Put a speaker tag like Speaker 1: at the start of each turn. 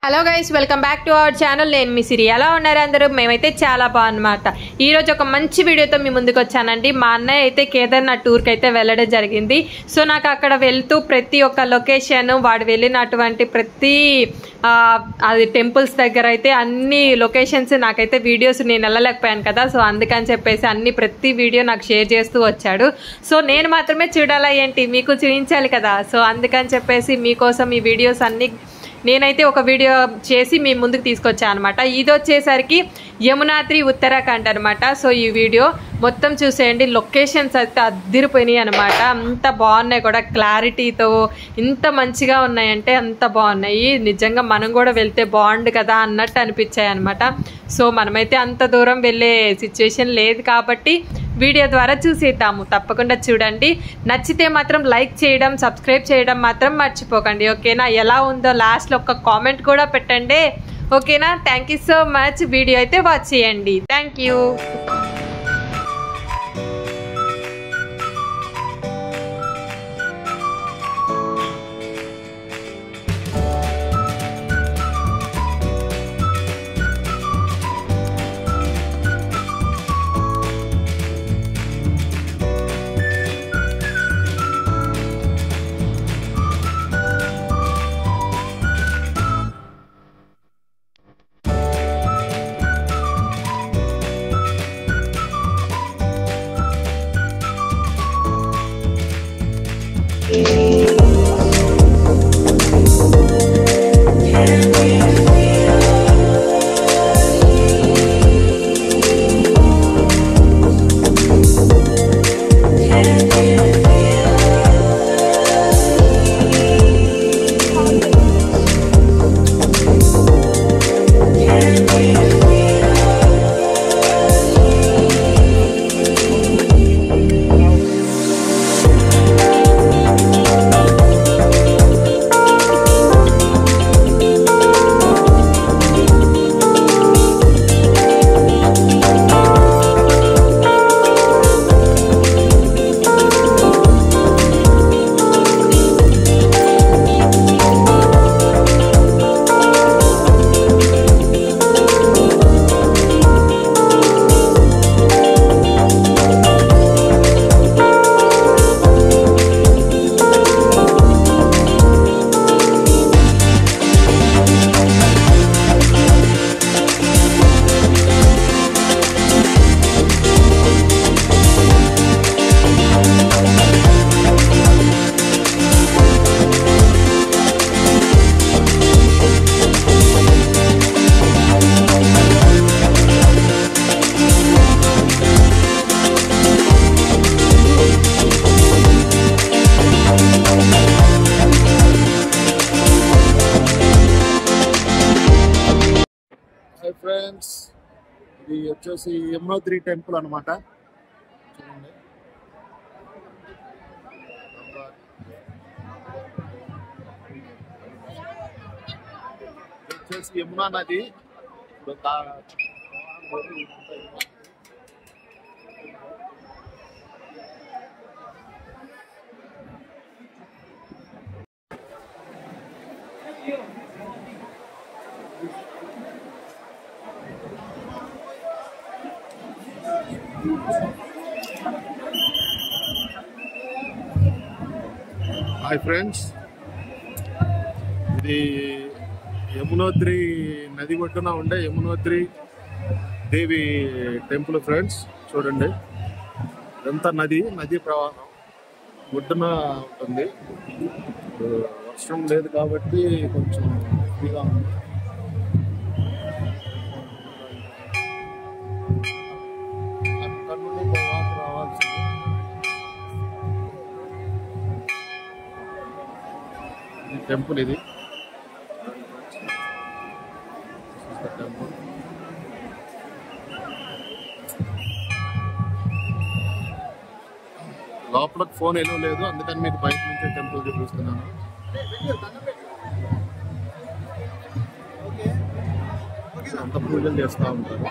Speaker 1: Hello guys, welcome back to our channel. నేను మీ సిరి. ఎలా ఉన్నారు అందరూ? మేమైతే చాలా బాగున్నమాట. ఈరోజు ఒక మంచి వీడియోతో మీ ముందుకు వచ్చానండి. మా అన్నయ్య అయితే కేదార్నాథ్ టూర్కి అయితే వెళ్ళడం జరిగింది. సో నాకు అక్కడ వెళ్తూ ప్రతి ఒక్క లొకేషన్, వాడు వెళ్ళినటువంటి ప్రతి అది టెంపుల్స్ దగ్గర అయితే అన్ని లొకేషన్స్ నాకైతే వీడియోస్ నేను వెళ్ళలేకపోయాను కదా. సో అందుకని చెప్పేసి ప్రతి వీడియో నాకు షేర్ చేస్తూ వచ్చాడు. సో నేను మాత్రమే చూడాలా ఏంటి, మీకు చూపించాలి కదా. సో అందుకని చెప్పేసి మీకోసం ఈ వీడియోస్ అన్నీ నేనైతే ఒక వీడియో చేసి మీ ముందుకు తీసుకొచ్చాను అనమాట. ఇది వచ్చేసరికి యమునాద్రి ఉత్తరాఖండ్ అనమాట. సో ఈ వీడియో మొత్తం చూసేయండి. లొకేషన్స్ అయితే అద్దిరిపోయినాయి అనమాట. అంత బాగున్నాయి కూడా, క్లారిటీతో ఇంత మంచిగా ఉన్నాయంటే అంత బాగున్నాయి. నిజంగా మనం కూడా వెళ్తే బాగుండు కదా అన్నట్టు అనిపించాయి అనమాట. సో మనమైతే అంత దూరం వెళ్ళే సిచ్యువేషన్ లేదు కాబట్టి వీడియో ద్వారా చూసేద్దాము. తప్పకుండా చూడండి. నచ్చితే మాత్రం లైక్ చేయడం, సబ్స్క్రైబ్ చేయడం మాత్రం మర్చిపోకండి. ఓకేనా? ఎలా ఉందో లాస్ట్లో ఒక కామెంట్ కూడా పెట్టండి. ఓకేనా? Thank you so much. Video అయితే వాచ్ చేయండి. Thank you.
Speaker 2: హాయ్ ఫ్రెండ్స్, ఇది వచ్చేసి యమునోత్రి టెంపుల్ అనమాట. చూడండి, వచ్చేసి యమునా నది. హాయ్ ఫ్రెండ్స్, ఇది యమునోత్రి నది ఒడ్డున ఉండే యమునోత్రి దేవి టెంపుల్ ఫ్రెండ్స్. చూడండి, ఇదంతా నది ప్రవాహం ఒడ్డున ఉంటుంది. వర్షం లేదు కాబట్టి కొంచెం ఫ్రీగా ఉంది. అక్కడ నుండి తర్వాత రావాల్సింది. టెంపుల్ ఇది టెంపుల్. లోపలకు ఫోన్ ఎలో లేదు, అందుకని మీకు బయట నుంచి టెంపుల్ చూపిస్తున్నాను. అంత పూజలు చేస్తూ ఉంటారు.